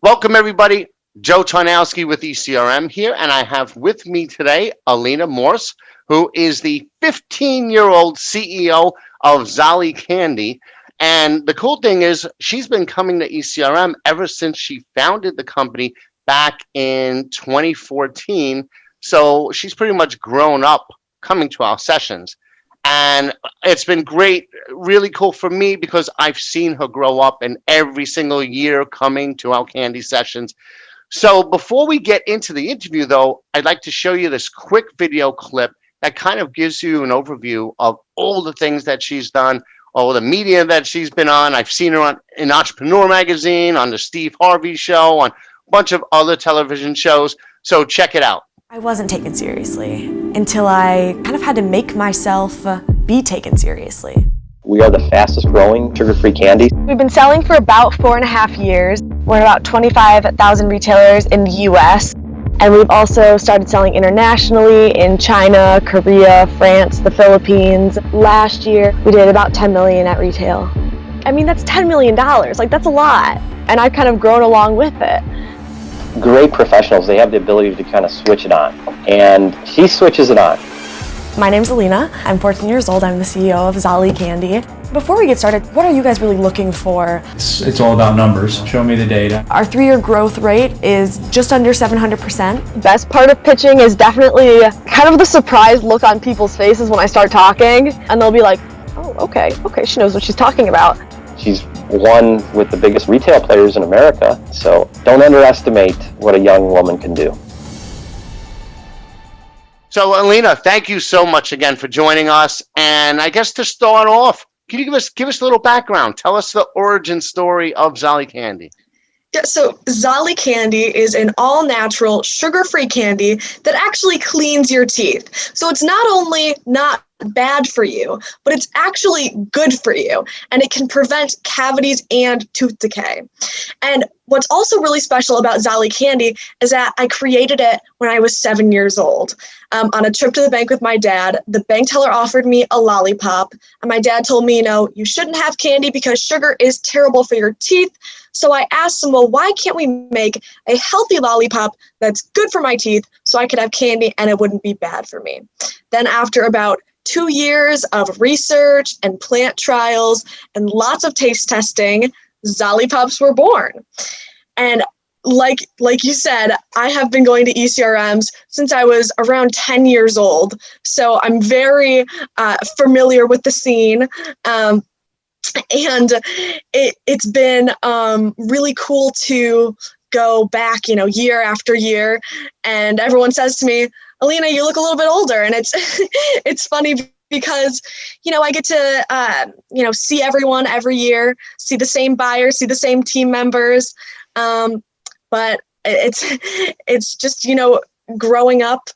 Welcome, everybody. Joe Tarnowski with ECRM here, and I have with me today Alina Morse, who is the 15-year-old CEO of Zolly Candy. And the cool thing is, she's been coming to ECRM ever since she founded the company back in 2014. So she's pretty much grown up coming to our sessions. And it's been great, really cool for me because I've seen her grow up and every single year coming to our candy sessions. So before we get into the interview, though, I'd like to show you this quick video clip that kind of gives you an overview of all the things that she's done, all the media that she's been on. I've seen her in Entrepreneur Magazine, on the Steve Harvey Show, on a bunch of other television shows. So check it out. I wasn't taken seriously until I kind of had to make myself be taken seriously. We are the fastest growing sugar-free candy. We've been selling for about 4.5 years. We're in about 25,000 retailers in the US. And we've also started selling internationally in China, Korea, France, the Philippines. Last year, we did about 10 million at retail. I mean, that's $10 million. Like, that's a lot. And I've kind of grown along with it. Great professionals, they have the ability to kind of switch it on. And she switches it on. My name's Alina. I'm 14 years old. I'm the CEO of Zolly Candy. Before we get started, what are you guys really looking for? It's all about numbers. Show me the data. Our 3-year growth rate is just under 700%. Best part of pitching is definitely kind of the surprised look on people's faces when I start talking, and they'll be like, oh, okay, she knows what she's talking about. She's one with the biggest retail players in America, so don't underestimate what a young woman can do. So, Alina, thank you so much again for joining us. And I guess to start off, can you give us a little background? Tell us the origin story of Zolly Candy. Yeah, so Zolly Candy is an all-natural, sugar-free candy that actually cleans your teeth. So it's not only not bad for you, but it's actually good for you, and it can prevent cavities and tooth decay. And what's also really special about Zolly Candy is that I created it when I was 7 years old. On a trip to the bank with my dad, the bank teller offered me a lollipop, and my dad told me, you shouldn't have candy because sugar is terrible for your teeth. So I asked him, well, why can't we make a healthy lollipop that's good for my teeth so I could have candy and it wouldn't be bad for me? Then after about 2 years of research and plant trials and lots of taste testing, Zolly Pops were born. And like you said, I have been going to ECRMs since I was around 10 years old. So I'm very familiar with the scene. And it's been really cool to go back, year after year. And everyone says to me, Alina, you look a little bit older. And it's funny because, I get to, see everyone every year, see the same buyers, see the same team members. But it's just, growing up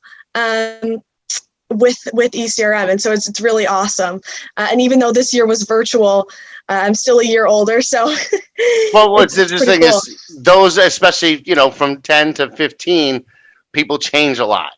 with ECRM. And so it's really awesome. And even though this year was virtual, I'm still a year older. So well, what's interesting is those, especially, from 10 to 15, people change a lot,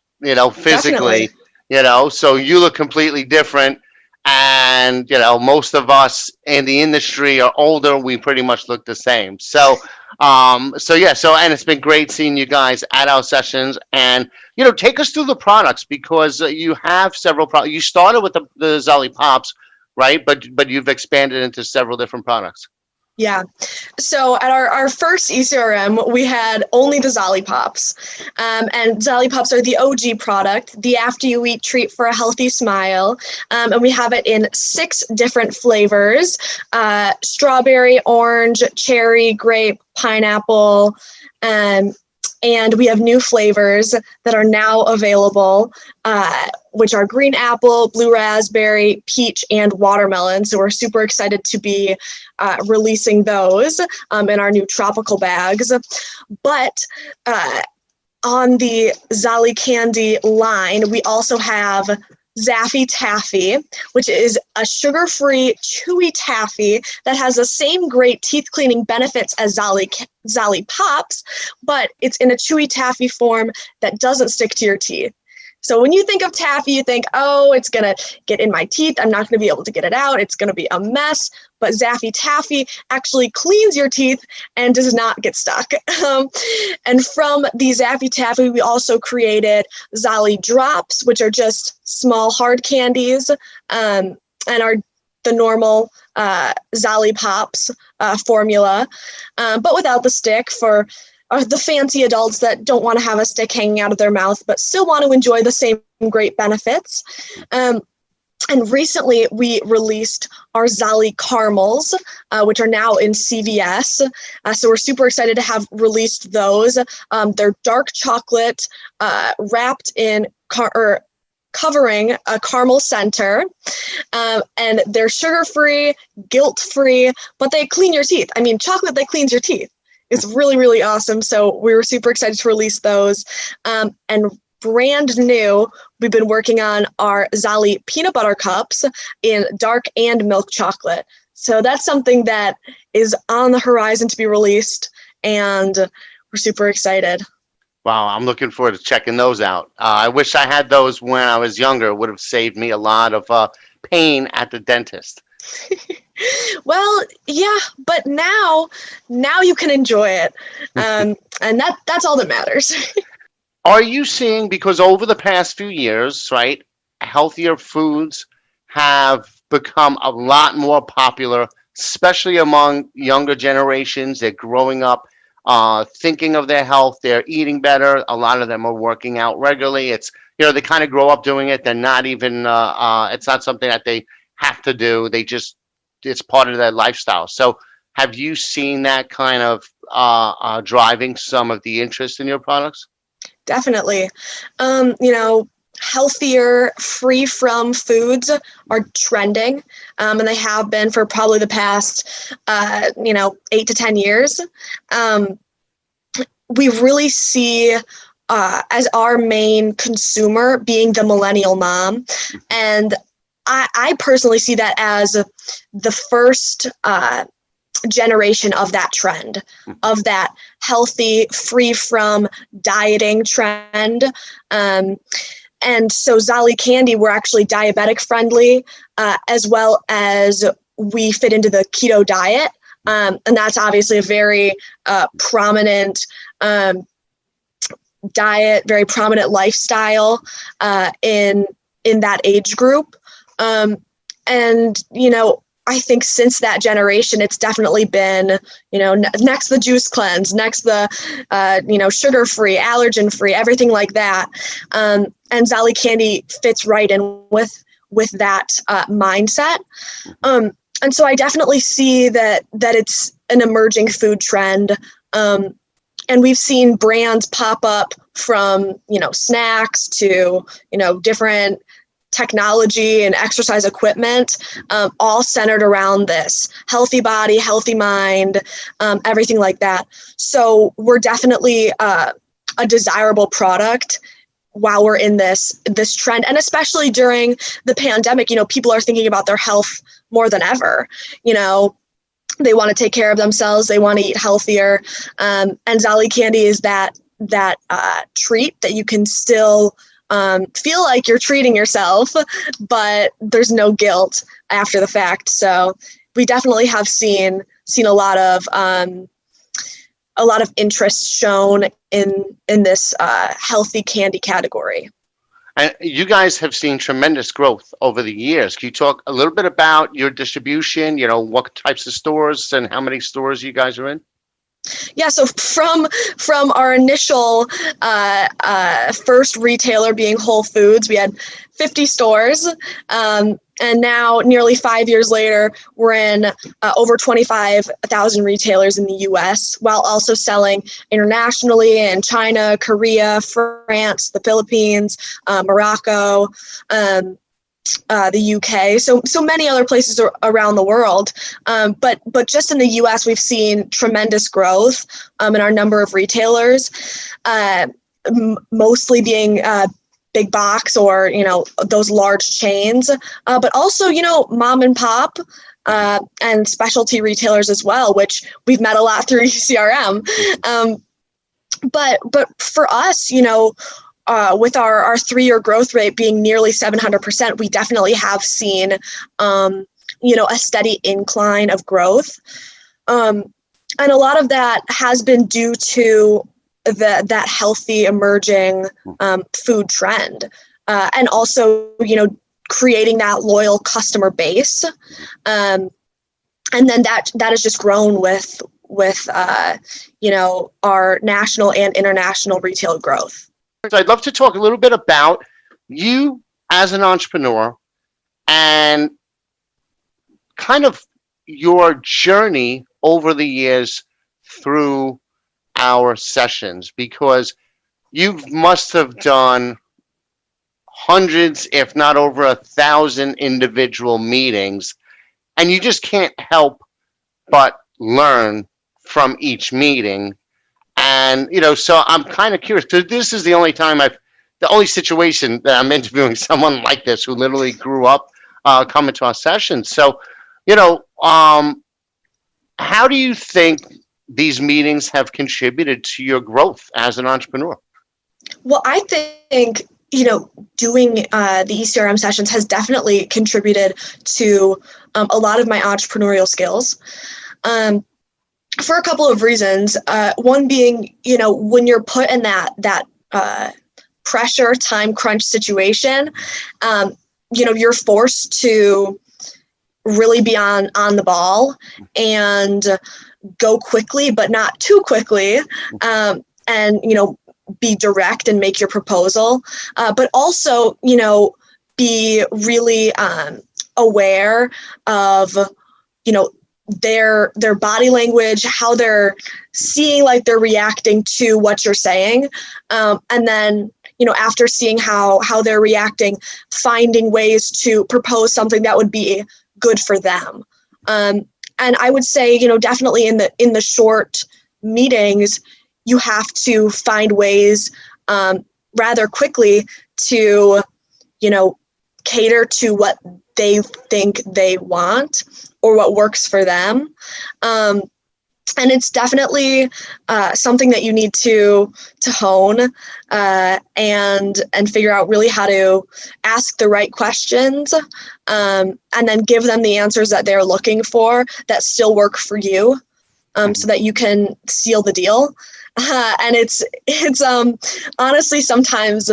physically, Definitely. So you look completely different. And, most of us in the industry are older. We pretty much look the same. So and it's been great seeing you guys at our sessions. And, take us through the products because you have several products. You started with the Zolly Pops, right? But you've expanded into several different products. Yeah. So at our first ECRM, we had only the Zolly Pops. And Zolly Pops are the OG product, the after-you-eat treat for a healthy smile. And we have it in 6 different flavors, strawberry, orange, cherry, grape, pineapple, and we have new flavors that are now available, which are green apple, blue raspberry, peach, and watermelon. So we're super excited to be releasing those in our new tropical bags. But on the Zolly Candy line, we also have Zaffy Taffy, which is a sugar-free, chewy taffy that has the same great teeth-cleaning benefits as Zolly Pops, but it's in a chewy taffy form that doesn't stick to your teeth. So when you think of taffy, you think, oh, it's going to get in my teeth. I'm not going to be able to get it out. It's going to be a mess. But Zaffy Taffy actually cleans your teeth and does not get stuck. And from the Zaffy Taffy, we also created Zolly Drops, which are just small hard candies, and are the normal Zolly Pops formula, but without the stick for the fancy adults that don't want to have a stick hanging out of their mouth, but still want to enjoy the same great benefits. And recently we released our Zolly Caramels, which are now in CVS. So we're super excited to have released those. They're dark chocolate wrapped in covering a caramel center, and they're sugar-free, guilt-free, but they clean your teeth. I mean, chocolate that cleans your teeth is really, really awesome. So we were super excited to release those. And brand new, we've been working on our Zolly peanut butter cups in dark and milk chocolate. So that's something that is on the horizon to be released, and we're super excited. Wow, I'm looking forward to checking those out. I wish I had those when I was younger. It would have saved me a lot of pain at the dentist. Well, yeah, but now you can enjoy it, and that's all that matters. Are you seeing, because over the past few years, right, healthier foods have become a lot more popular, especially among younger generations? They're growing up thinking of their health, they're eating better. A lot of them are working out regularly. It's, they kind of grow up doing it. They're not even, it's not something that they have to do. It's part of their lifestyle. So have you seen that kind of driving some of the interest in your products? Definitely. Healthier, free from foods are trending, and they have been for probably the past, 8 to 10 years. We really see as our main consumer being the millennial mom. And I personally see that as the first generation of that trend, of that healthy, free from dieting trend. And so Zolly Candy, we're actually diabetic friendly, as well as we fit into the keto diet. And that's obviously a very prominent diet, very prominent lifestyle in that age group. And, I think since that generation, it's definitely been, next the juice cleanse, next the, sugar-free, allergen-free, everything like that. And Zolly Candy fits right in with that mindset. And so I definitely see that it's an emerging food trend. And we've seen brands pop up from, snacks to, different technology and exercise equipment, all centered around this healthy body, healthy mind, everything like that. So we're definitely a desirable product while we're in this trend. And especially during the pandemic, people are thinking about their health more than ever. They want to take care of themselves. They want to eat healthier. And Zolly Candy is that treat that you can still feel like you're treating yourself, but there's no guilt after the fact. So we definitely have seen a lot of interest shown in this healthy candy category. And you guys have seen tremendous growth over the years. Can you talk a little bit about your distribution? What types of stores and how many stores you guys are in? Yeah, so from our initial first retailer being Whole Foods, we had 50 stores, and now nearly 5 years later, we're in over 25,000 retailers in the U.S., while also selling internationally in China, Korea, France, the Philippines, Morocco, the UK, so many other places around the world. But just in the US, we've seen tremendous growth in our number of retailers, mostly being big box or, those large chains, but also, mom and pop and specialty retailers as well, which we've met a lot through ECRM. But for us, with our 3-year growth rate being nearly 700%, we definitely have seen, a steady incline of growth. And a lot of that has been due to that healthy emerging food trend. And also, creating that loyal customer base. And then that has just grown with our national and international retail growth. So I'd love to talk a little bit about you as an entrepreneur and kind of your journey over the years through our sessions, because you must have done hundreds, if not over 1,000 individual meetings, and you just can't help but learn from each meeting. And, so I'm kind of curious. This is the only situation that I'm interviewing someone like this who literally grew up coming to our sessions. So, how do you think these meetings have contributed to your growth as an entrepreneur? Well, I think, doing the ECRM sessions has definitely contributed to a lot of my entrepreneurial skills. For a couple of reasons. One being, when you're put in that pressure, time crunch situation, you're forced to really be on the ball and go quickly, but not too quickly, and, be direct and make your proposal, but also, be really aware of, their body language, how they're seeing like they're reacting to what you're saying. And then, after seeing how they're reacting, finding ways to propose something that would be good for them. And I would say, definitely in the short meetings, you have to find ways rather quickly to, cater to what they think they want or what works for them. And it's definitely something that you need to hone and figure out really how to ask the right questions and then give them the answers that they're looking for that still work for you, so that you can seal the deal. And it's honestly sometimes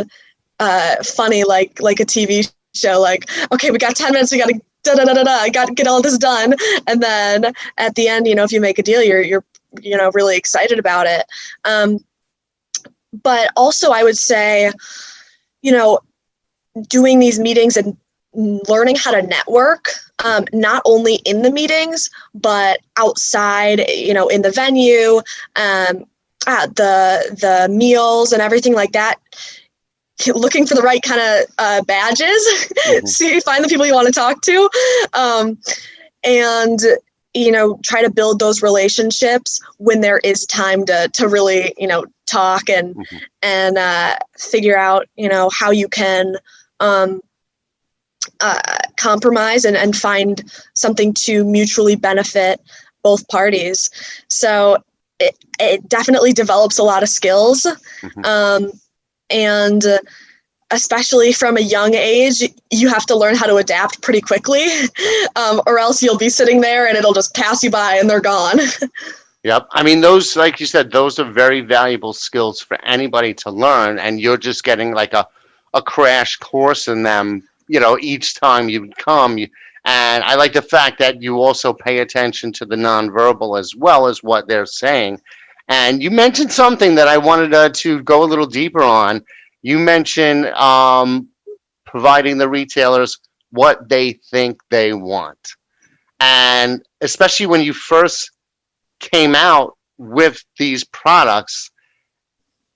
funny, like a TV show, like, okay, we got 10 minutes, we got to I got to get all this done. And then at the end, if you make a deal, you're really excited about it. But also I would say, doing these meetings and learning how to network, not only in the meetings, but outside, in the venue, at the meals and everything like that. Looking for the right kind of badges, find the people you want to talk to, and try to build those relationships when there is time to really talk and figure out how you can compromise and find something to mutually benefit both parties. So it definitely develops a lot of skills. And especially from a young age, you have to learn how to adapt pretty quickly, or else you'll be sitting there and it'll just pass you by and they're gone. Yep. I mean, those, like you said, those are very valuable skills for anybody to learn. And you're just getting like a crash course in them, each time you come. And I like the fact that you also pay attention to the nonverbal as well as what they're saying. And you mentioned something that I wanted to go a little deeper on. You mentioned providing the retailers what they think they want. And especially when you first came out with these products,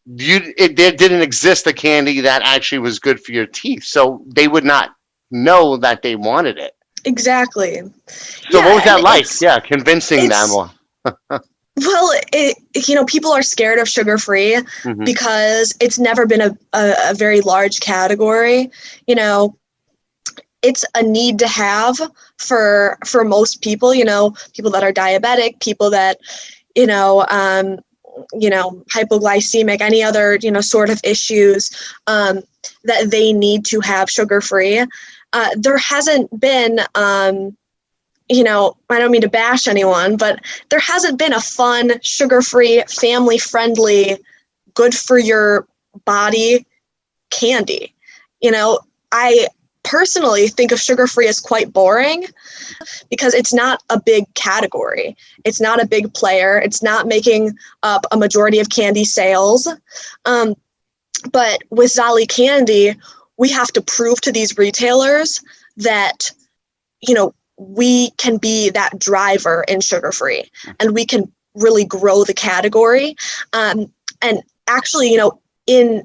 there didn't exist a candy that actually was good for your teeth. So they would not know that they wanted it. Exactly. So what was that like? Yeah, convincing them. Well, people are scared of sugar-free because it's never been a very large category. It's a need to have for most people, people that are diabetic, people that, hypoglycemic, any other, sort of issues that they need to have sugar-free. There hasn't been, I don't mean to bash anyone, but there hasn't been a fun, sugar-free, family-friendly, good for your body candy. I personally think of sugar-free as quite boring because it's not a big category. It's not a big player. It's not making up a majority of candy sales. But with Zolly Candy, we have to prove to these retailers that, we can be that driver in sugar-free and we can really grow the category. And actually, in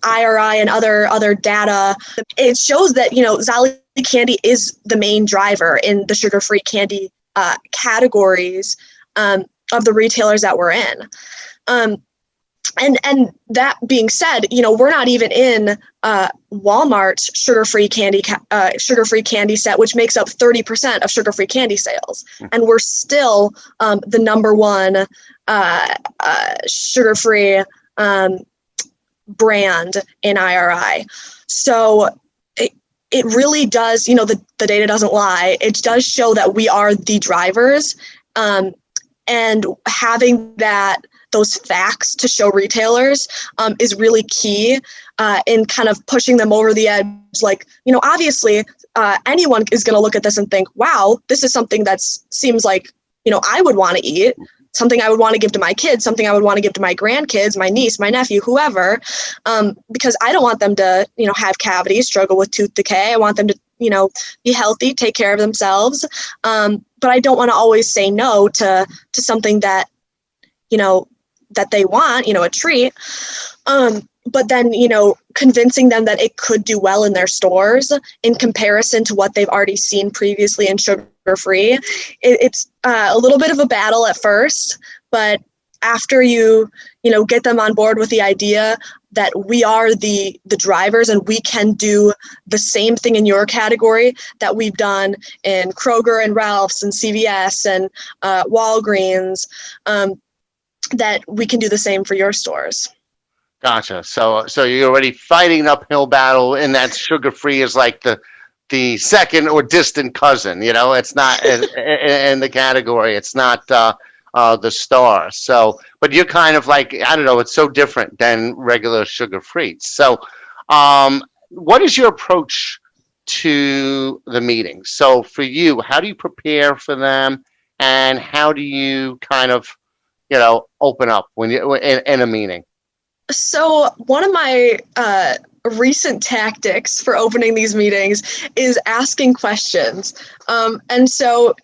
IRI and other data, it shows that, Zolly Candy is the main driver in the sugar-free candy categories of the retailers that we're in. And that being said, we're not even in Walmart's sugar-free candy set, which makes up 30% of sugar-free candy sales, and we're still the number one sugar-free brand in IRI. So it really does, the data doesn't lie. It does show that we are the drivers, and having those facts to show retailers is really key in kind of pushing them over the edge. Like, obviously anyone is going to look at this and think, wow, this is something that seems like, I would want to eat, something I would want to give to my kids, something I would want to give to my grandkids, my niece, my nephew, whoever, because I don't want them to, have cavities, struggle with tooth decay. I want them to, be healthy, take care of themselves. But I don't want to always say no to something that, that they want, a treat. But then, convincing them that it could do well in their stores in comparison to what they've already seen previously in sugar-free. It's a little bit of a battle at first, but after you get them on board with the idea that we are the drivers and we can do the same thing in your category that we've done in Kroger and Ralph's and CVS and Walgreens, that we can do the same for your stores. Gotcha. So you're already fighting an uphill battle, and that sugar-free is like the second or distant cousin. It's not in the category. It's not the star. So, but you're kind of like, I don't know. It's so different than regular sugar-free. So, what is your approach to the meetings? So, for you, how do you prepare for them, and how do you kind of open up when you in a meeting? So one of my recent tactics for opening these meetings is asking questions. And so,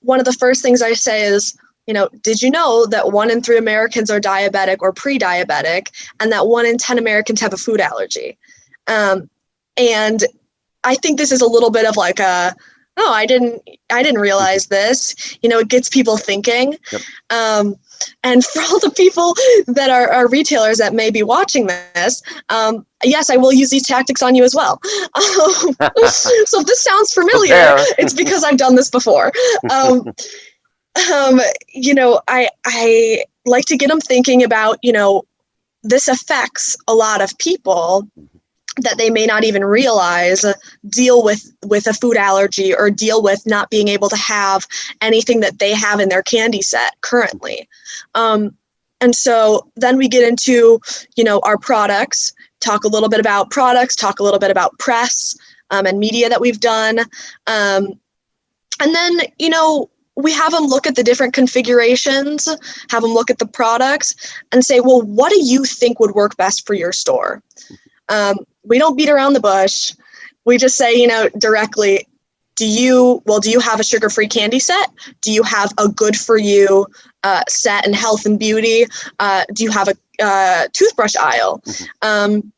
one of the first things I say is, did you know that 1 in 3 Americans are diabetic or pre-diabetic, and that 1 in 10 Americans have a food allergy? And I think this is a little bit of like I didn't realize this. It gets people thinking. Yep. And for all the people that are retailers that may be watching this, yes, I will use these tactics on you as well. So if this sounds familiar, it's because I've done this before. I like to get them thinking about, this affects a lot of people that they may not even realize deal with a food allergy or deal with not being able to have anything that they have in their candy set currently. And so then we get into, our products, talk a little bit about products, talk a little bit about press and media that we've done. And then, we have them look at the different configurations, have them look at the products and say, well, what do you think would work best for your store? We don't beat around the bush. We just say, directly, do you have a sugar-free candy set? Do you have a good for you set in health and beauty? Do you have a toothbrush aisle? And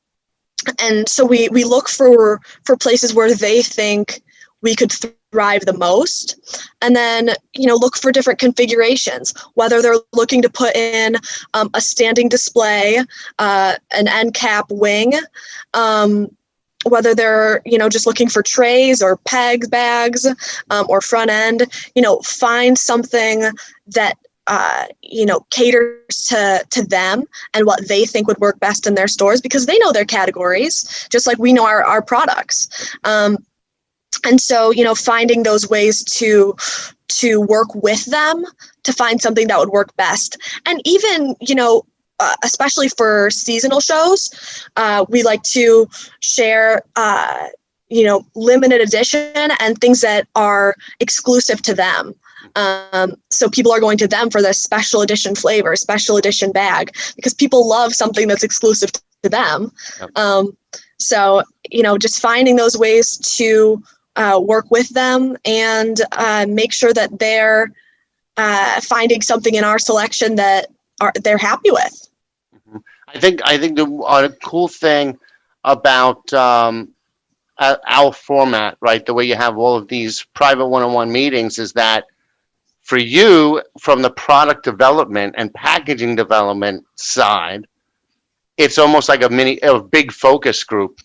so we look for places where they think we could thrive the most, and then look for different configurations, whether they're looking to put in a standing display, an end cap wing, whether they're just looking for trays or pegs, bags, or front end. Find something that caters to them and what they think would work best in their stores, because they know their categories just like we know our products. And so, finding those ways to work with them to find something that would work best. And even, especially for seasonal shows, we like to share, limited edition and things that are exclusive to them. So people are going to them for the special edition flavor, special edition bag, because people love something that's exclusive to them. Yep. So, just finding those ways to work with them and make sure that they're finding something in our selection that they're happy with. I think the cool thing about our format, right, the way you have all of these private one-on-one meetings, is that for you, from the product development and packaging development side, it's almost like a big focus group.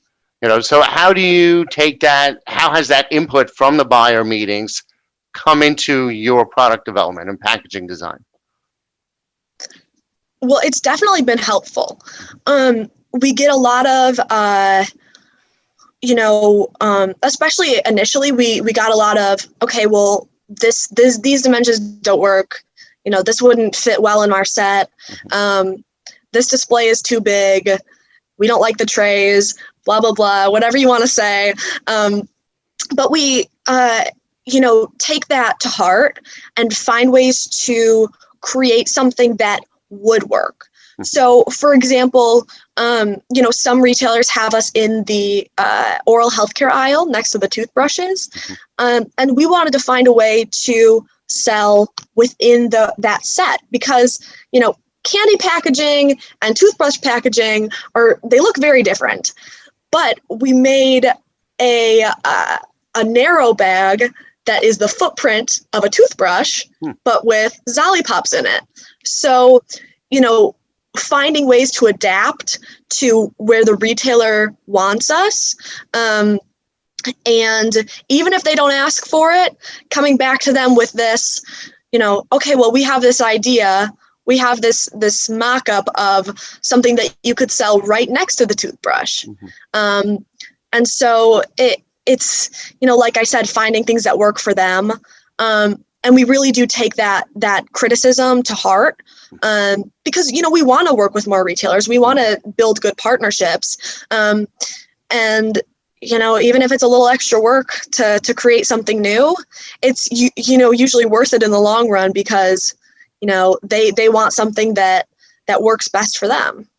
So how do you take that? How has that input from the buyer meetings come into your product development and packaging design? Well, it's definitely been helpful. We get a lot of, especially initially, we got a lot of, okay, well, these dimensions don't work. This wouldn't fit well in our set. This display is too big. We don't like the trays, blah, blah, blah, whatever you want to say. But we, take that to heart and find ways to create something that would work. So, for example, some retailers have us in the oral healthcare aisle next to the toothbrushes. And we wanted to find a way to sell within that set because, candy packaging and toothbrush packaging they look very different. But we made a narrow bag that is the footprint of a toothbrush, but with Zolly Pops in it. So, finding ways to adapt to where the retailer wants us. And even if they don't ask for it, coming back to them with this, okay, well, we have this idea. We have this mock-up of something that you could sell right next to the toothbrush. And so it's, like I said, finding things that work for them. And we really do take that criticism to heart because, we want to work with more retailers. We want to build good partnerships. And, even if it's a little extra work to create something new, it's, usually worth it in the long run because, they want something that works best for them.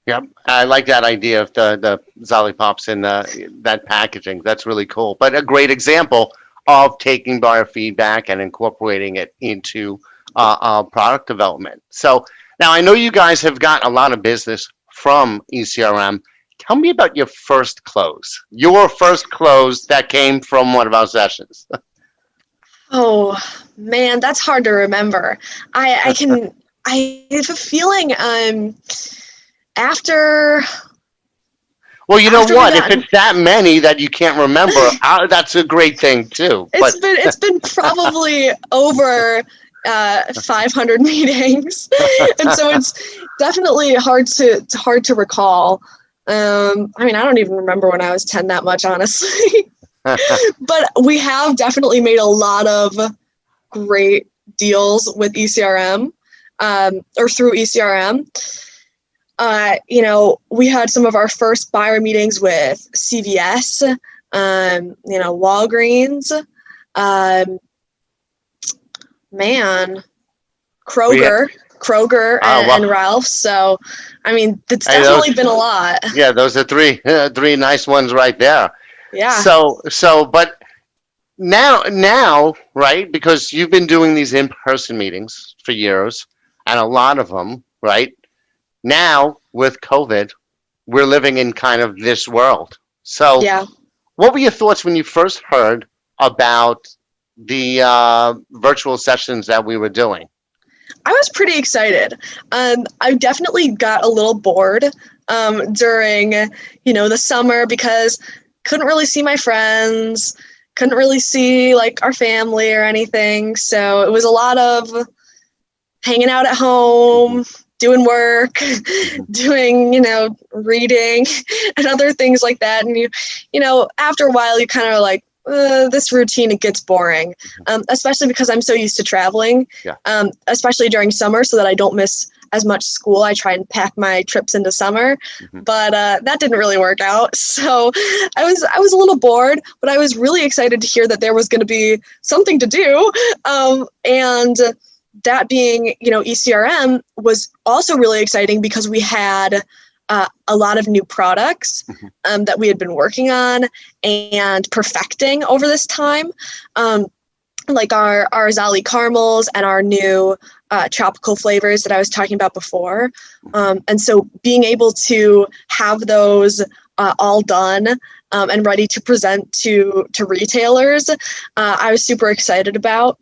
Yep, I like that idea of the Zolly Pops and that packaging. That's really cool. But a great example of taking buyer feedback and incorporating it into product development. So now I know you guys have gotten a lot of business from ECRM. Tell me about your first close. Your first close that came from one of our sessions. Oh man, that's hard to remember. I have a feeling after. Well, you know what? If it's that many that you can't remember, that's a great thing too. It's been probably over 500 meetings, and so it's definitely hard to recall. I don't even remember when I was 10 that much, honestly. But we have definitely made a lot of great deals with ECRM or through ECRM. We had some of our first buyer meetings with CVS, Walgreens, Kroger and Ralph's. So, it's definitely been a lot. Yeah, those are three nice ones right there. Yeah. So, but now, right, because you've been doing these in-person meetings for years, and a lot of them, right? Now, with COVID, we're living in kind of this world. So, yeah. What were your thoughts when you first heard about the virtual sessions that we were doing? I was pretty excited. I definitely got a little bored during, the summer because couldn't really see my friends, couldn't really see like our family or anything. So it was a lot of hanging out at home, doing work, doing, reading and other things like that. And after a while, you kind of like, this routine, it gets boring, especially because I'm so used to traveling, especially during summer, so that I don't miss as much school. I try and pack my trips into summer, but that didn't really work out. So I was a little bored, but I was really excited to hear that there was going to be something to do. And that being, ECRM was also really exciting because we had a lot of new products that we had been working on and perfecting over this time, like our Zolly caramels and our new tropical flavors that I was talking about before. And so being able to have those all done and ready to present to retailers, I was super excited about.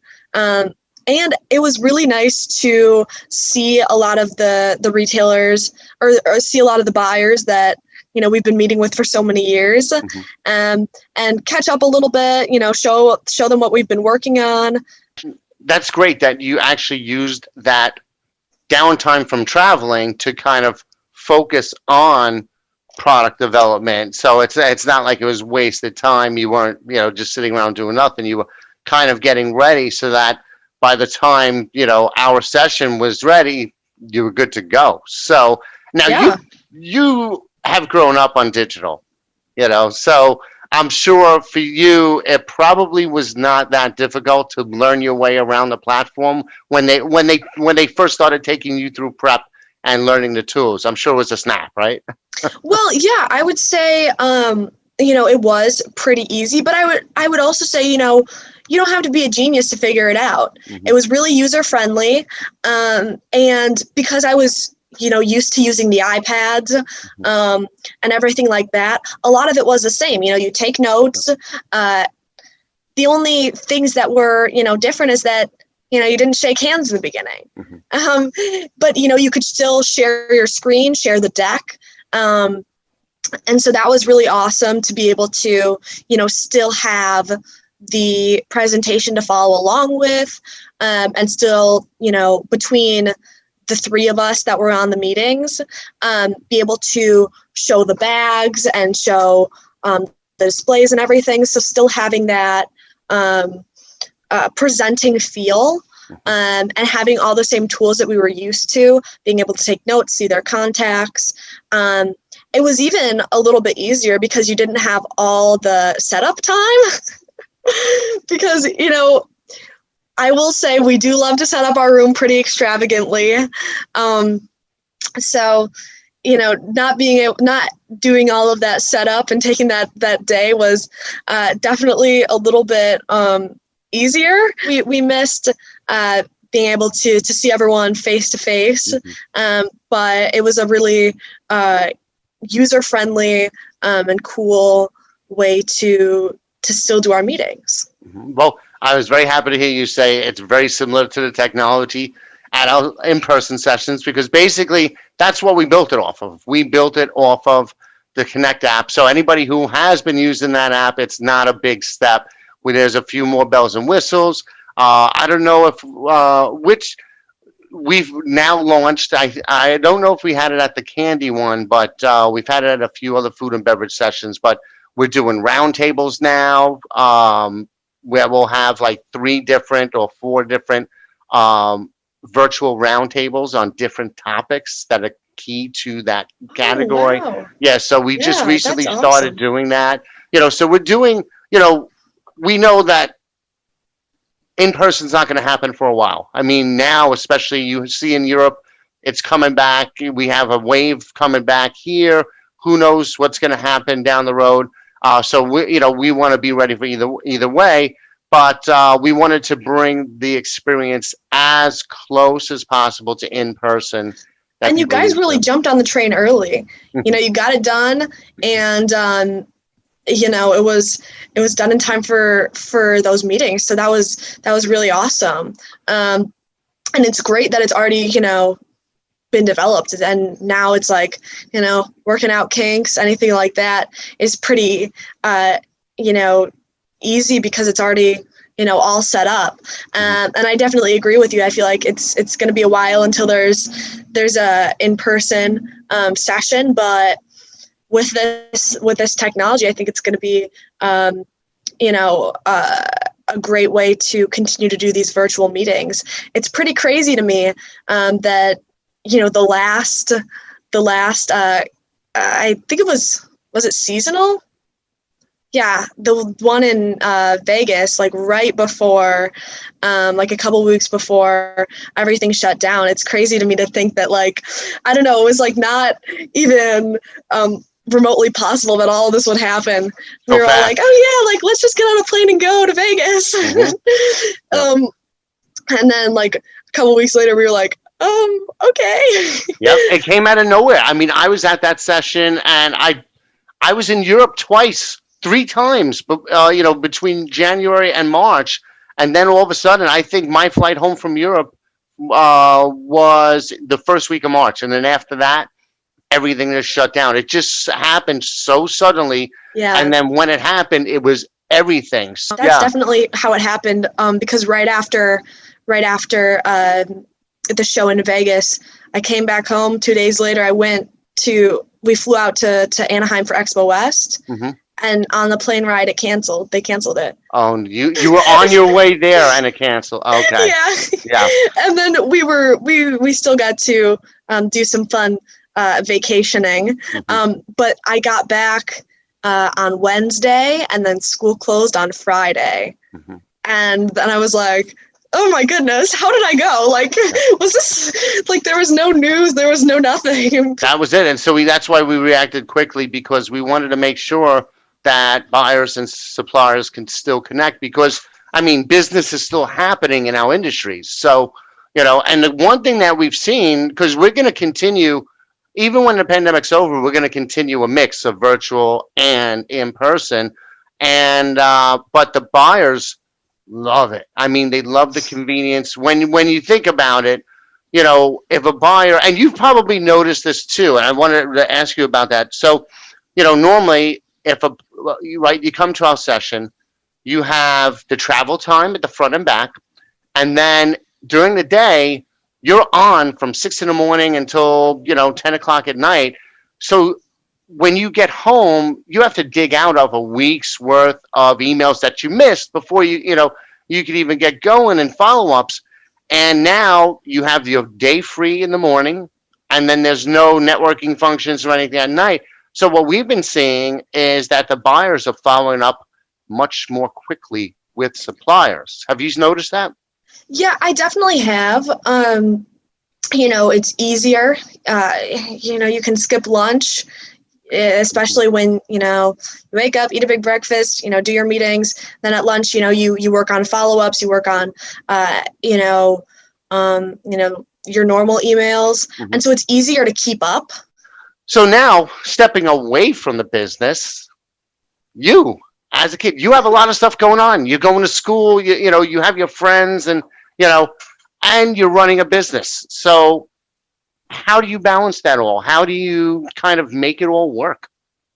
And it was really nice to see a lot of the retailers or see a lot of the buyers that, we've been meeting with for so many years, and catch up a little bit, show them what we've been working on. That's great that you actually used that downtime from traveling to kind of focus on product development. So it's not like it was wasted time. You weren't, just sitting around doing nothing. You were kind of getting ready so that by the time, our session was ready, you were good to go. So now you have grown up on digital, so I'm sure for you, it probably was not that difficult to learn your way around the platform when they first started taking you through prep and learning the tools. I'm sure it was a snap, right? Well, yeah, I would say, it was pretty easy, but I would also say, you don't have to be a genius to figure it out. It was really user friendly. And because I was, used to using the iPads and everything like that, a lot of it was the same. You take notes. The only things that were, different is that, you didn't shake hands in the beginning. But, you could still share your screen, share the deck. And so that was really awesome to be able to, still have the presentation to follow along with, and still, between the three of us that were on the meetings, be able to show the bags and show the displays and everything. So still having that presenting feel, and having all the same tools that we were used to, being able to take notes, see their contacts. It was even a little bit easier because you didn't have all the setup time. Because, I will say we do love to set up our room pretty extravagantly. So, not doing all of that setup and taking that day was definitely a little bit easier. We missed being able to see everyone face to face, but it was a really user-friendly and cool way to still do our meetings. Well, I was very happy to hear you say it's very similar to the technology at our in-person sessions, because basically that's what we built it off of. We built it off of the Connect app. So anybody who has been using that app, it's not a big step. There's a few more bells and whistles. I don't know if which we've now launched. I don't know if we had it at the candy one, but we've had it at a few other food and beverage sessions. But we're doing roundtables now, where we'll have like 3 different or 4 different virtual roundtables on different topics that are key to that category. Oh, wow. Yeah, so we just recently that's started awesome. doing that. So we're doing, we know that in-person's not going to happen for a while. I mean, now, especially you see in Europe, it's coming back. We have a wave coming back here. Who knows what's going to happen down the road? So we want to be ready for either way, but we wanted to bring the experience as close as possible to in-person. And you guys really jumped on the train early. You got it done, and it was done in time for those meetings. So that was really awesome. And it's great that it's already, been developed, and now it's like, working out kinks, anything like that is pretty, easy because it's already, all set up. And I definitely agree with you. I feel like it's going to be a while until there's a in-person session, but with this technology, I think it's going to be, a great way to continue to do these virtual meetings. It's pretty crazy to me that, the last, I think it was it seasonal? Yeah, the one in Vegas, like right before, like a couple weeks before everything shut down. It's crazy to me to think that, like, I don't know, it was like not even remotely possible that all of this would happen. We were all like, oh yeah, like let's just get on a plane and go to Vegas. And then like a couple weeks later, we were like, okay. Yep, it came out of nowhere. I mean, I was at that session, and I was in Europe twice. 3 times, between January and March. And then all of a sudden, I think my flight home from Europe was the first week of March. And then after that, everything is shut down. It just happened so suddenly. Yeah. And then when it happened, it was everything. That's definitely how it happened. Because right after the show in Vegas, I came back home. 2 days later, we flew out to Anaheim for Expo West. Mm-hmm. And on the plane ride, it canceled. They canceled it. Oh, you were on your way there and it canceled. Okay. Yeah. And then we still got to do some fun vacationing. Mm-hmm. But I got back on Wednesday, and then school closed on Friday. Mm-hmm. And then I was like, oh my goodness, how did I go? Like, was this, like, there was no news, there was no nothing. That was it. And so that's why we reacted quickly, because we wanted to make sure that buyers and suppliers can still connect, because, I mean, business is still happening in our industries. So, and the one thing that we've seen, because we're going to continue, even when the pandemic's over, we're going to continue a mix of virtual and in person. And, but the buyers love it. I mean, they love the convenience. When you think about it, if a buyer, and you've probably noticed this too, and I wanted to ask you about that. So, normally, if you come to our session, you have the travel time at the front and back, and then during the day, you're on from 6 in the morning until 10 o'clock at night. So when you get home, you have to dig out of a week's worth of emails that you missed before you could even get going and follow-ups. And now you have your day free in the morning, and then there's no networking functions or anything at night. So what we've been seeing is that the buyers are following up much more quickly with suppliers. Have you noticed that? Yeah, I definitely have. It's easier. You can skip lunch, especially when, you wake up, eat a big breakfast, do your meetings. Then at lunch, you work on follow-ups, you work on, your normal emails. Mm-hmm. And so it's easier to keep up. So now, stepping away from the business, you, as a kid, you have a lot of stuff going on. You're going to school, you have your friends, and, and you're running a business. So how do you balance that all? How do you kind of make it all work?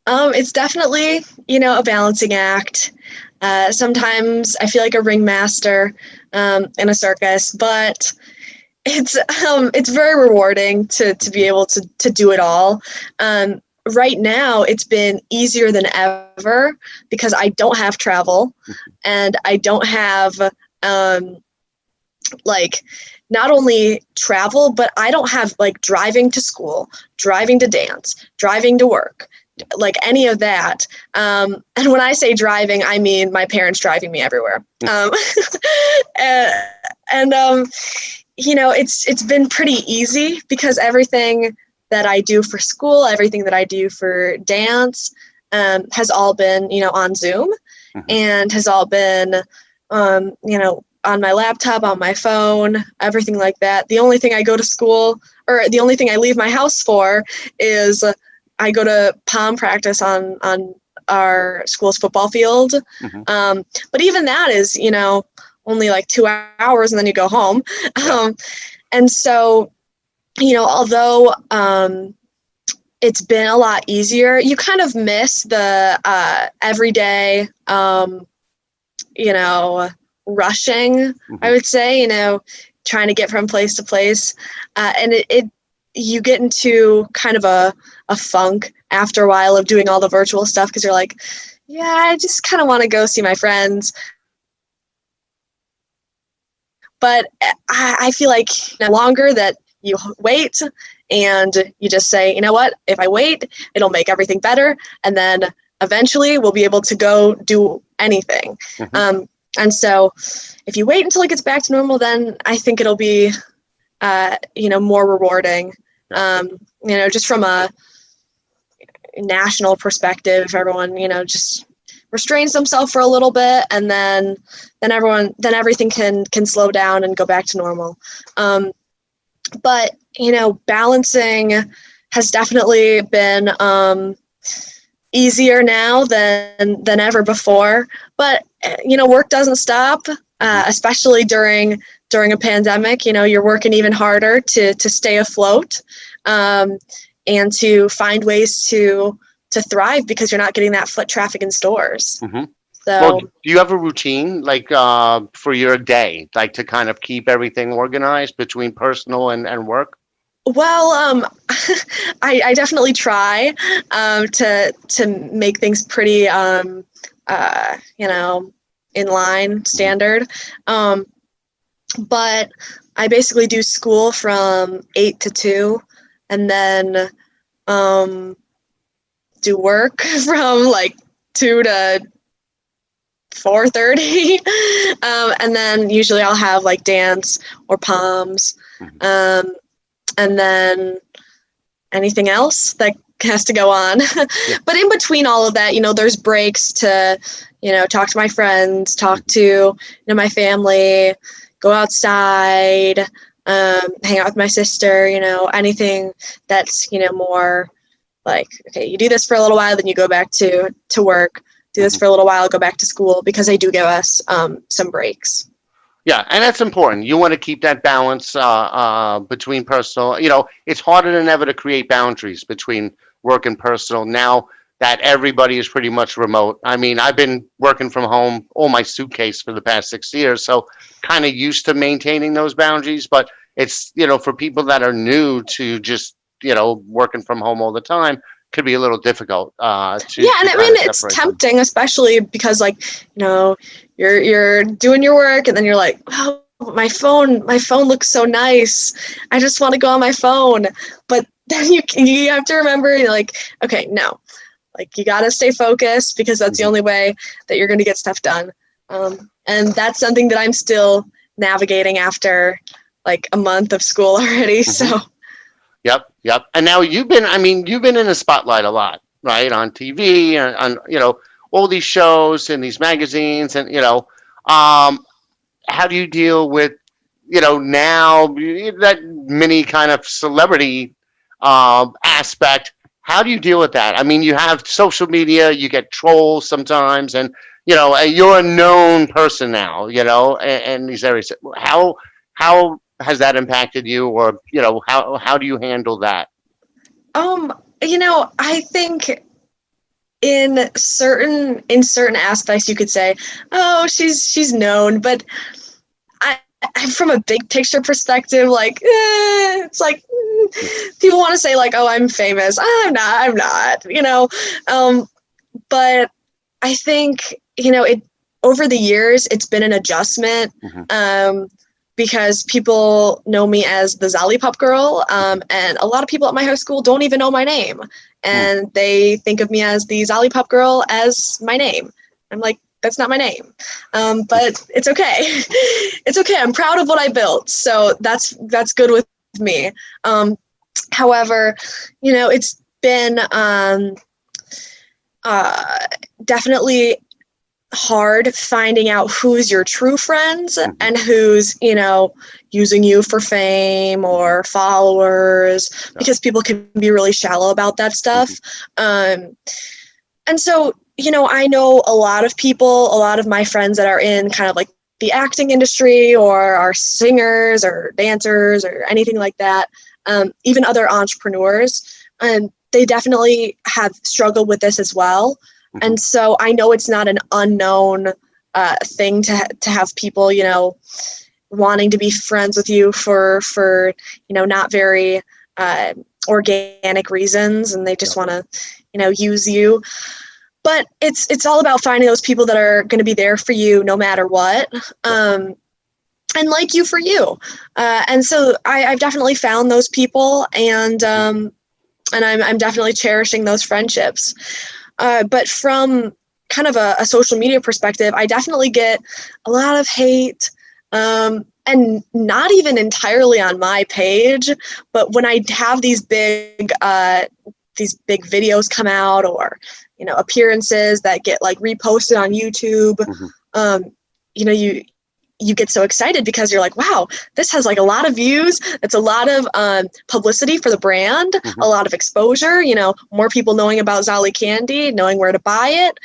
It's definitely, a balancing act. Sometimes I feel like a ringmaster in a circus, but it's very rewarding to be able to do it all. Right now, it's been easier than ever because I don't have travel, and I don't have not only travel, but I don't have driving to school, driving to dance, driving to work, any of that. And when I say driving, I mean my parents driving me everywhere. It's been pretty easy because everything that I do for school, everything that I do for dance, has all been, on Zoom, and has all been, on my laptop, on my phone, everything like that. The only thing I go to school, or the only thing I leave my house for, is I go to pom practice on our school's football field. But even that is, only 2 hours, and then you go home. And so, although it's been a lot easier, you kind of miss the everyday, rushing, I would say, trying to get from place to place. And you get into kind of a funk after a while of doing all the virtual stuff because you're like, yeah, I just kind of want to go see my friends. But I feel like no longer that you wait and you just say, you know what, if I wait, it'll make everything better. And then eventually we'll be able to go do anything. And so if you wait until it gets back to normal, then I think it'll be, more rewarding. Just from a national perspective, if everyone, just restrains themselves for a little bit, and then everything can slow down and go back to normal. But balancing has definitely been easier now than ever before. But work doesn't stop, especially during a pandemic. You're working even harder to stay afloat, and to find ways to thrive because you're not getting that foot traffic in stores. So, well, do you have a routine like for your day, like to kind of keep everything organized between personal and work? Well, I definitely try to make things pretty in line, standard. But I basically do school from 8 to 2, and then do work from like 2 to 4:30, and then usually I'll have like dance or palms, and then anything else that has to go on. But in between all of that, there's breaks to, talk to my friends, talk to, my family, go outside, hang out with my sister, anything that's, more like, okay, you do this for a little while, then you go back to work, do this for a little while, go back to school, because they do give us some breaks. Yeah, and that's important. You want to keep that balance between personal. It's harder than ever to create boundaries between work and personal now that everybody is pretty much remote. I mean, I've been working from home, all my suitcase for the past 6 years, so kind of used to maintaining those boundaries. But it's, for people that are new to just, working from home all the time, could be a little difficult. And I mean, it's tempting, especially because, like, you're doing your work, and then you're like, oh, my phone looks so nice. I just want to go on my phone. But then you have to remember, like, okay, no, like, you got to stay focused, because that's the only way that you're going to get stuff done. And that's something that I'm still navigating after like a month of school already. So. Yep. And now you've been in the spotlight a lot, right? On TV and on, all these shows and these magazines, and, how do you deal with, now that mini kind of celebrity aspect? How do you deal with that? I mean, you have social media, you get trolls sometimes, and, you're a known person now, in these areas. How has that impacted you, or, how do you handle that? I think in certain aspects you could say, oh, she's known, but from a big picture perspective, like, it's like, people want to say like, oh, I'm famous. I'm not, but I think, over the years, it's been an adjustment, because people know me as the Zolly Pop Girl, and a lot of people at my high school don't even know my name, and they think of me as the Zolly Pop Girl as my name. I'm like, that's not my name, but it's okay. It's okay. I'm proud of what I built, so that's good with me. However, it's been definitely hard finding out who's your true friends and who's, using you for fame or followers, because people can be really shallow about that stuff. And so, I know a lot of my friends that are in kind of like the acting industry, or are singers or dancers or anything like that, even other entrepreneurs, and they definitely have struggled with this as well. And so I know it's not an unknown thing to have people, wanting to be friends with you for not very organic reasons, and they just want to use you. But it's all about finding those people that are going to be there for you no matter what, and like you for you. And so I've definitely found those people, and I'm definitely cherishing those friendships. But from kind of a social media perspective, I definitely get a lot of hate, and not even entirely on my page, but when I have these big videos come out, or appearances that get like reposted on YouTube, you get so excited because you're like, wow, this has like a lot of views. It's a lot of publicity for the brand, a lot of exposure, more people knowing about Zolly candy, knowing where to buy it.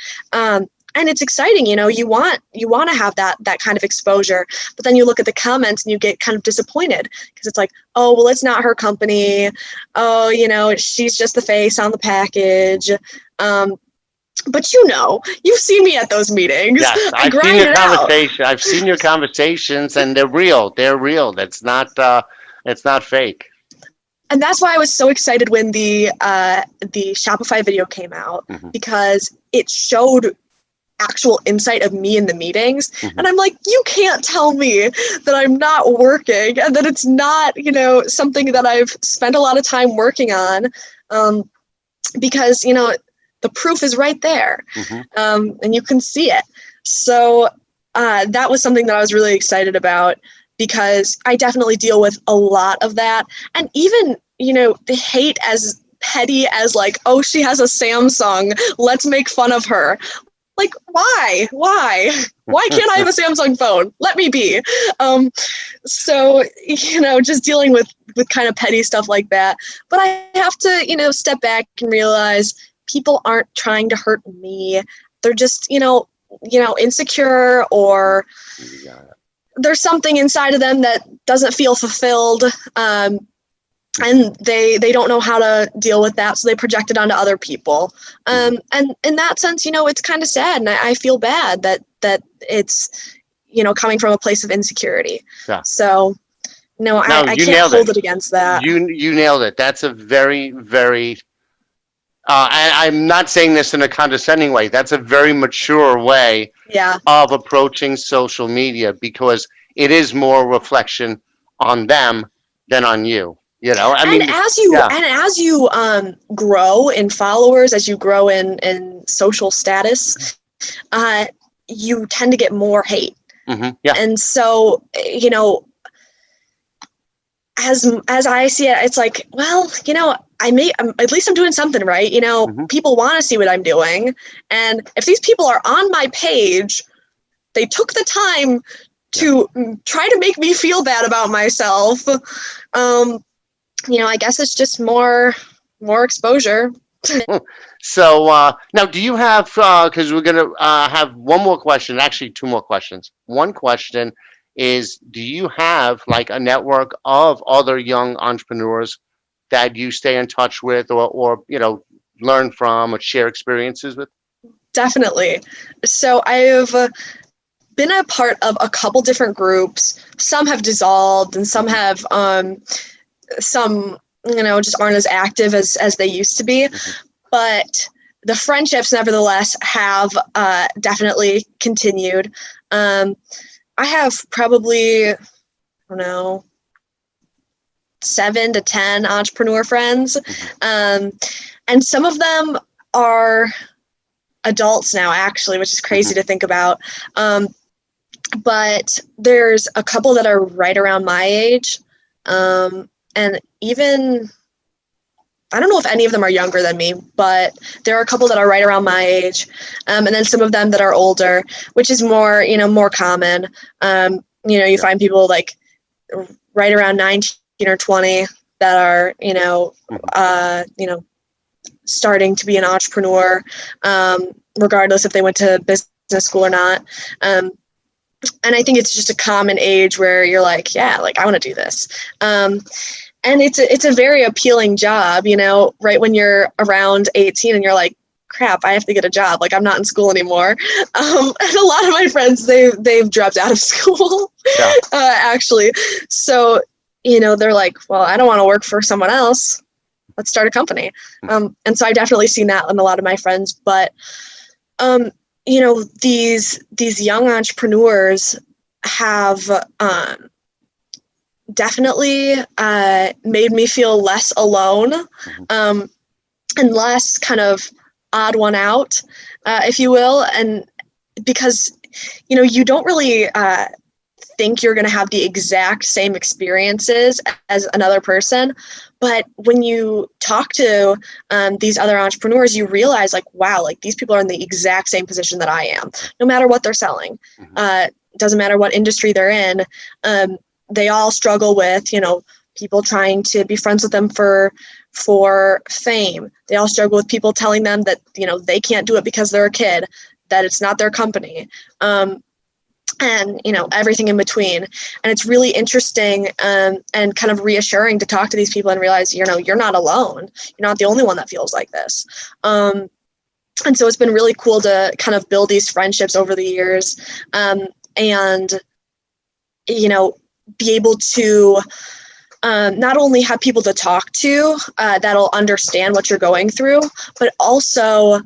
And it's exciting, you want to have that kind of exposure, but then you look at the comments and you get kind of disappointed because it's like, oh, well, it's not her company. Oh, she's just the face on the package. But you've seen me at those meetings. Yes, I've seen your conversation. I've seen your conversations, and they're real. They're real. It's not fake. And that's why I was so excited when the Shopify video came out, because it showed actual insight of me in the meetings. And I'm like, you can't tell me that I'm not working and that it's not, something that I've spent a lot of time working on, because, the proof is right there, and you can see it. So that was something that I was really excited about, because I definitely deal with a lot of that. And even, the hate as petty as like, oh, she has a Samsung, let's make fun of her. Like, why? Why can't I have a Samsung phone? Let me be. So, just dealing with kind of petty stuff like that. But I have to, step back and realize people aren't trying to hurt me. They're just, insecure, or there's something inside of them that doesn't feel fulfilled. And they don't know how to deal with that, so they project it onto other people. And in that sense, it's kind of sad, and I feel bad that it's, coming from a place of insecurity. Yeah. So, I can't hold it against that. You nailed it. That's a very, very, I'm not saying this in a condescending way. That's a very mature way of approaching social media, because it is more reflection on them than on you. As you grow in followers, as you grow in social status, you tend to get more hate. And so, as I see it, it's like, well, at least I'm doing something right. People want to see what I'm doing. And if these people are on my page, they took the time to try to make me feel bad about myself. I guess it's just more exposure. So now, do you have, because we're going to have one more question, actually two more questions. One question is, do you have like a network of other young entrepreneurs that you stay in touch with, or learn from, or share experiences with? Definitely. So I've been a part of a couple different groups. Some have dissolved, and some have some just aren't as active as they used to be. But the friendships nevertheless have definitely continued. I have probably, 7 to 10 entrepreneur friends. And some of them are adults now, actually, which is crazy to think about. But there's a couple that are right around my age. And even, I don't know if any of them are younger than me, but there are a couple that are right around my age. And then some of them that are older, which is more, more common. You find people like right around 19 or 20 that are, starting to be an entrepreneur, regardless if they went to business school or not. And I think it's just a common age where you're like, I want to do this. And it's a very appealing job, right when you're around 18 and you're like, crap, I have to get a job. Like, I'm not in school anymore. And a lot of my friends, they've dropped out of school, Yeah. actually. So, they're like, well, I don't want to work for someone else. Let's start a company. And so I definitely seen that in a lot of my friends. But, these young entrepreneurs have definitely made me feel less alone, and less kind of odd one out, if you will. And because, you don't really think you're going to have the exact same experiences as another person. But when you talk to these other entrepreneurs, you realize, like, wow, like, these people are in the exact same position that I am, no matter what they're selling. Doesn't matter what industry they're in. They all struggle with, people trying to be friends with them for fame. They all struggle with people telling them that, they can't do it because they're a kid, that it's not their company. And, everything in between. And it's really interesting and kind of reassuring to talk to these people and realize, you're not alone. You're not the only one that feels like this. And so it's been really cool to kind of build these friendships over the years, and, be able to not only have people to talk to that'll understand what you're going through, but also,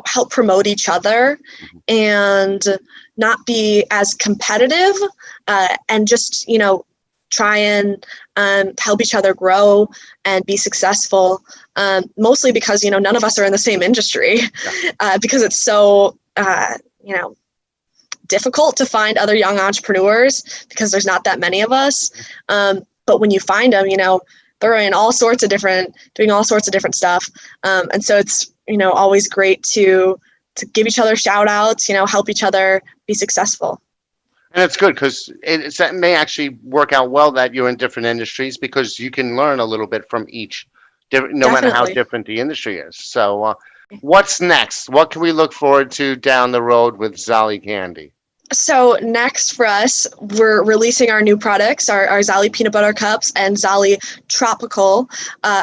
help promote each other and not be as competitive, and just, try and help each other grow and be successful, mostly because, none of us are in the same industry, because it's so, difficult to find other young entrepreneurs because there's not that many of us. But when you find them, they're in doing all sorts of different stuff. And so it's, always great to give each other shout outs, help each other be successful. And it's good because it may actually work out well that you're in different industries, because you can learn a little bit from each, no matter how different the industry is. So what's next? What can we look forward to down the road with Zolli Candy? So next for us, we're releasing our new products, our Zolli Peanut Butter Cups and Zolli Tropical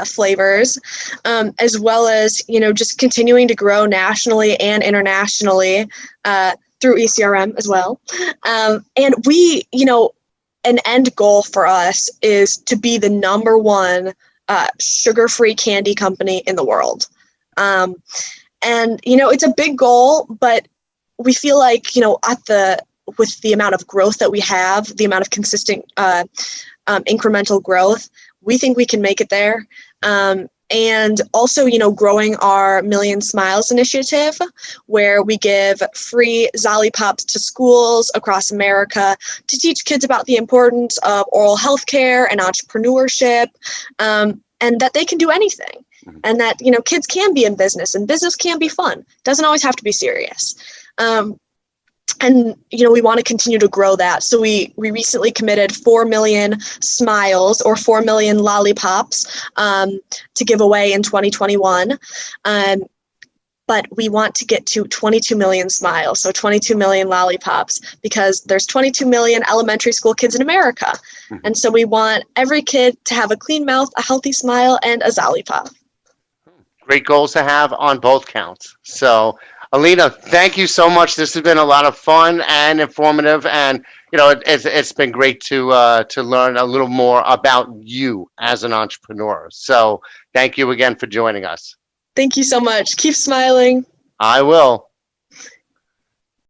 flavors, as well as, just continuing to grow nationally and internationally through ECRM as well. And we, an end goal for us is to be the #1 sugar-free candy company in the world. And, it's a big goal, but we feel like, with the amount of growth that we have, the amount of consistent incremental growth, we think we can make it there. And also, growing our Million Smiles initiative, where we give free Zolli Pops to schools across America to teach kids about the importance of oral health care and entrepreneurship, and that they can do anything. And that, kids can be in business, and business can be fun. It doesn't always have to be serious. And, we want to continue to grow that. So we recently committed 4 million smiles, or 4 million lollipops, to give away in 2021. But we want to get to 22 million smiles, so 22 million lollipops, because there's 22 million elementary school kids in America. And so we want every kid to have a clean mouth, a healthy smile, and a Zolli Pop. Great goals to have on both counts. So, Alina, thank you so much. This has been a lot of fun and informative, and it's been great to learn a little more about you as an entrepreneur. So, thank you again for joining us. Thank you so much. Keep smiling. I will.